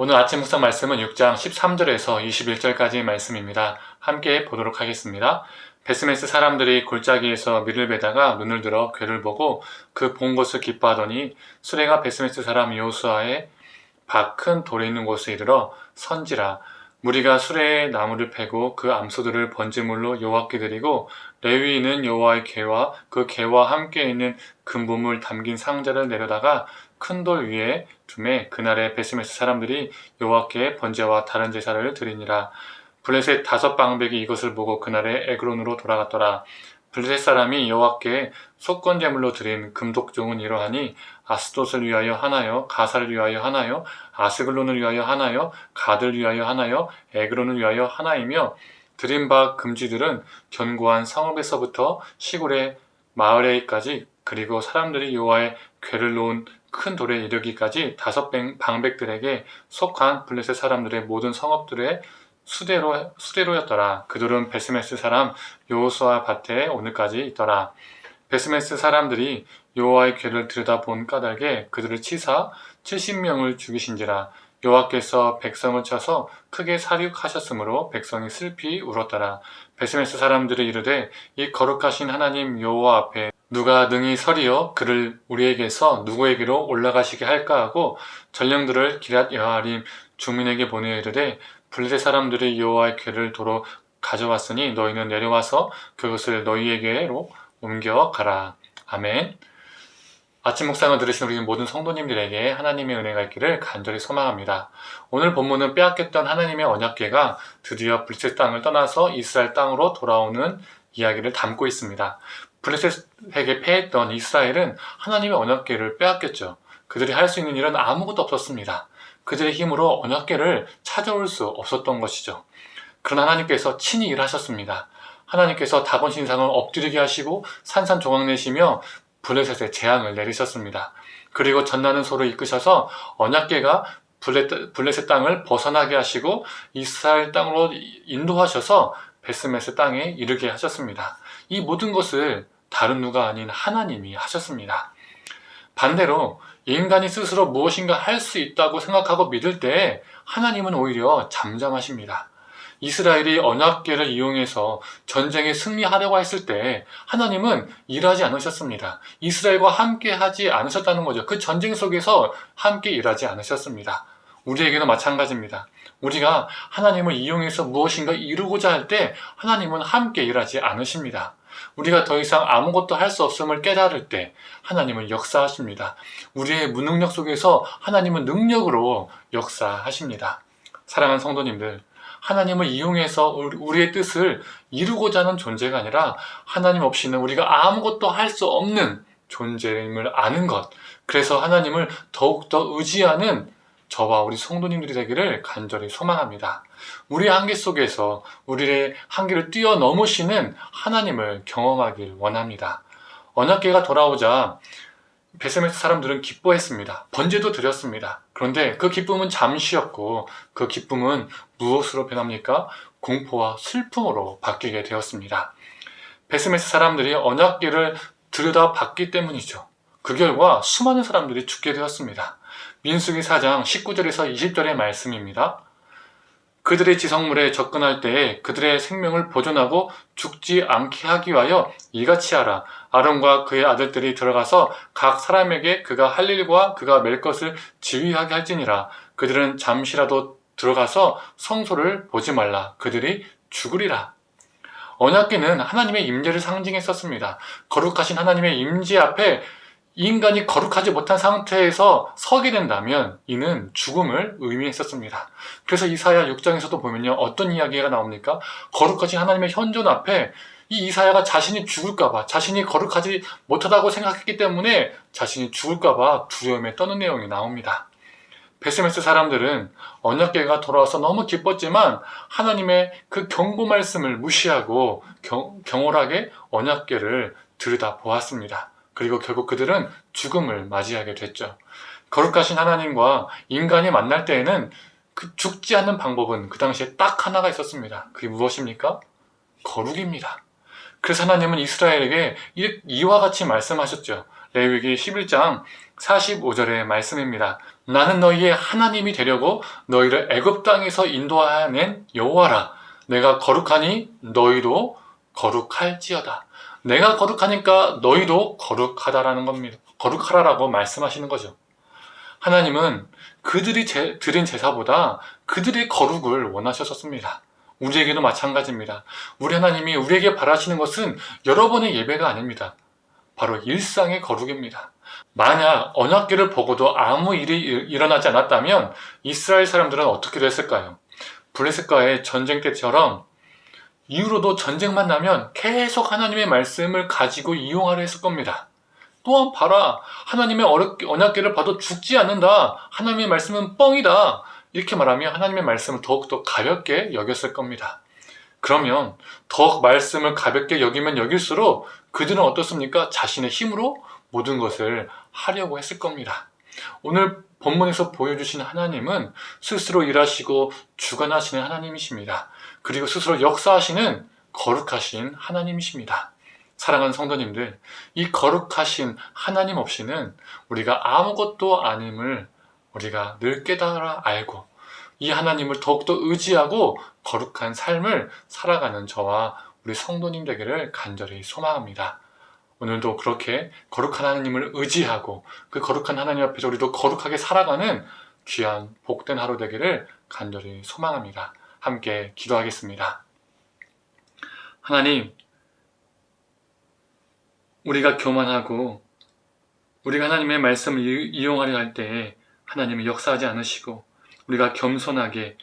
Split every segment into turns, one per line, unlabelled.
오늘 아침 묵상 말씀은 6장 13절에서 21절까지의 말씀입니다. 함께 보도록 하겠습니다. 베스메스 사람들이 골짜기에서 밀을 베다가 눈을 들어 괴를 보고 그 본 것을 기뻐하더니 수레가 베스메스 사람 여호수아의 밭 큰 돌에 있는 곳에 이르러 선지라. 무리가 수레에 나무를 패고 그 암소들을 번제물로 여호와께 드리고 레위인은 여호와의 궤와 그 궤와 함께 있는 금보물 담긴 상자를 내려다가 큰 돌 위에 두매 그날에 베스메스 사람들이 여호와께 번제와 다른 제사를 드리니라. 블레셋 5방백이 이것을 보고 그날에 에그론으로 돌아갔더라. 블레셋 사람이 여호와께 속건제물로 드린 금독종은 이러하니 아스돗을 위하여 하나요, 가사를 위하여 하나요, 아스글론을 위하여 하나요, 가드를 위하여 하나요, 에그론을 위하여 하나이며 드린 바 금지들은 견고한 성읍에서부터 시골의 마을에까지 그리고 사람들이 여호와의 궤를 놓은 큰 돌에 이르기까지 5방백들에게 속한 블레셋 사람들의 모든 성읍들의 수레로였더라. 그들은 베스메스 사람 여호수아 밭에 오늘까지 있더라. 베스메스 사람들이 여호와의 궤를 들여다본 까닭에 그들을 치사 70명을 죽이신지라. 여호와께서 백성을 쳐서 크게 살육하셨으므로 백성이 슬피 울었더라. 베스메스 사람들이 이르되 이 거룩하신 하나님 여호와 앞에 누가 능히 서리어 그를 우리에게서 누구에게로 올라가시게 할까 하고 전령들을 기럇 여아림 주민에게 보내어 이르되 블레셋 사람들이 여호와의 궤를 도로 가져왔으니 너희는 내려와서 그것을 너희에게로 옮겨가라. 아멘. 아침 묵상을 들으신 우리 모든 성도님들에게 하나님의 은혜가 있기를 간절히 소망합니다. 오늘 본문은 빼앗겼던 하나님의 언약궤가 드디어 블레셋 땅을 떠나서 이스라엘 땅으로 돌아오는 이야기를 담고 있습니다. 블레셋에게 패했던 이스라엘은 하나님의 언약궤를 빼앗겼죠. 그들이 할 수 있는 일은 아무것도 없었습니다. 그들의 힘으로 언약궤를 찾아올 수 없었던 것이죠. 그러나 하나님께서 친히 일하셨습니다. 하나님께서 다곤 신상을 엎드리게 하시고 산산조각 내시며 블레셋에 재앙을 내리셨습니다. 그리고 전나는 소로 이끄셔서 언약궤가 블레셋 땅을 벗어나게 하시고 이스라엘 땅으로 인도하셔서 베스메스 땅에 이르게 하셨습니다. 이 모든 것을 다른 누가 아닌 하나님이 하셨습니다. 반대로 인간이 스스로 무엇인가 할 수 있다고 생각하고 믿을 때 하나님은 오히려 잠잠하십니다. 이스라엘이 언약궤를 이용해서 전쟁에 승리하려고 했을 때 하나님은 일하지 않으셨습니다. 이스라엘과 함께 하지 않으셨다는 거죠. 그 전쟁 속에서 함께 일하지 않으셨습니다. 우리에게도 마찬가지입니다. 우리가 하나님을 이용해서 무엇인가 이루고자 할 때 하나님은 함께 일하지 않으십니다. 우리가 더 이상 아무것도 할 수 없음을 깨달을 때 하나님은 역사하십니다. 우리의 무능력 속에서 하나님은 능력으로 역사하십니다. 사랑하는 성도님들, 하나님을 이용해서 우리의 뜻을 이루고자 하는 존재가 아니라 하나님 없이는 우리가 아무것도 할 수 없는 존재임을 아는 것, 그래서 하나님을 더욱더 의지하는 저와 우리 성도님들이 되기를 간절히 소망합니다. 우리의 한계 속에서 우리의 한계를 뛰어넘으시는 하나님을 경험하길 원합니다. 언약궤가 돌아오자 베스메스 사람들은 기뻐했습니다. 번제도 드렸습니다. 그런데 그 기쁨은 잠시였고 그 기쁨은 무엇으로 변합니까? 공포와 슬픔으로 바뀌게 되었습니다. 베스메스 사람들이 언약궤를 들여다봤기 때문이죠. 그 결과 수많은 사람들이 죽게 되었습니다. 민수기 4장 19절에서 20절의 말씀입니다. 그들의 지성물에 접근할 때에 그들의 생명을 보존하고 죽지 않게 하기 위하여 이같이 하라. 아론과 그의 아들들이 들어가서 각 사람에게 그가 할 일과 그가 맬 것을 지휘하게 할지니라. 그들은 잠시라도 들어가서 성소를 보지 말라. 그들이 죽으리라. 언약궤는 하나님의 임재를 상징했었습니다. 거룩하신 하나님의 임재 앞에 인간이 거룩하지 못한 상태에서 서게 된다면 이는 죽음을 의미했었습니다. 그래서 이사야 6장에서도 보면요, 어떤 이야기가 나옵니까? 거룩하신 하나님의 현존 앞에 이 이사야가 자신이 죽을까봐, 자신이 거룩하지 못하다고 생각했기 때문에 자신이 죽을까봐 두려움에 떠는 내용이 나옵니다. 베스메스 사람들은 언약궤가 돌아와서 너무 기뻤지만 하나님의 그 경고 말씀을 무시하고 경홀하게 언약궤를 들여다보았습니다. 그리고 결국 그들은 죽음을 맞이하게 됐죠. 거룩하신 하나님과 인간이 만날 때에는 그 죽지 않는 방법은 그 당시에 딱 하나가 있었습니다. 그게 무엇입니까? 거룩입니다. 그래서 하나님은 이스라엘에게 이와 같이 말씀하셨죠. 레위기 11장 45절의 말씀입니다. 나는 너희의 하나님이 되려고 너희를 애굽 땅에서 인도하여 여호와라. 내가 거룩하니 너희도 거룩할지어다. 내가 거룩하니까 너희도 거룩하다라는 겁니다. 거룩하라라고 말씀하시는 거죠. 하나님은 그들이 드린 제사보다 그들의 거룩을 원하셨었습니다. 우리에게도 마찬가지입니다. 우리 하나님이 우리에게 바라시는 것은 여러 번의 예배가 아닙니다. 바로 일상의 거룩입니다. 만약 언약궤를 보고도 아무 일이 일어나지 않았다면 이스라엘 사람들은 어떻게 됐을까요? 블레셋과의 전쟁 때처럼 이후로도 전쟁만 나면 계속 하나님의 말씀을 가지고 이용하려 했을 겁니다. 또한 봐라, 하나님의 언약궤를 봐도 죽지 않는다. 하나님의 말씀은 뻥이다. 이렇게 말하며 하나님의 말씀을 더욱더 가볍게 여겼을 겁니다. 그러면 더 말씀을 가볍게 여기면 여길수록 그들은 어떻습니까? 자신의 힘으로 모든 것을 하려고 했을 겁니다. 오늘 본문에서 보여주신 하나님은 스스로 일하시고 주관하시는 하나님이십니다. 그리고 스스로 역사하시는 거룩하신 하나님이십니다. 사랑하는 성도님들, 이 거룩하신 하나님 없이는 우리가 아무것도 아님을 우리가 늘 깨달아 알고 이 하나님을 더욱더 의지하고 거룩한 삶을 살아가는 저와 우리 성도님 되기를 간절히 소망합니다. 오늘도 그렇게 거룩한 하나님을 의지하고 그 거룩한 하나님 앞에서 우리도 거룩하게 살아가는 귀한 복된 하루 되기를 간절히 소망합니다. 함께 기도하겠습니다. 하나님, 우리가 교만하고 우리가 하나님의 말씀을 이용하려 할 때에 하나님이 역사하지 않으시고 우리가 겸손하게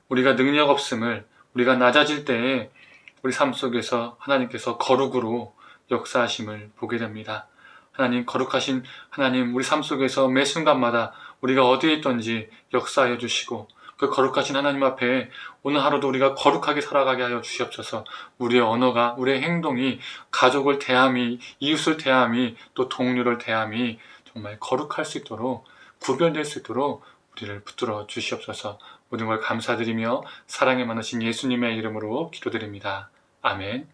우리가 능력 없음을 우리가 낮아질 때에 우리 삶 속에서 하나님께서 거룩으로 역사하심을 보게 됩니다. 하나님, 거룩하신 하나님, 우리 삶 속에서 매 순간마다 우리가 어디에 있든지 역사하여 주시고 그 거룩하신 하나님 앞에 오늘 하루도 우리가 거룩하게 살아가게 하여 주시옵소서. 우리의 언어가, 우리의 행동이, 가족을 대함이, 이웃을 대함이, 또 동료를 대함이 정말 거룩할 수 있도록, 구별될 수 있도록 우리를 붙들어 주시옵소서. 모든 걸 감사드리며 사랑에 많으신 예수님의 이름으로 기도드립니다. 아멘.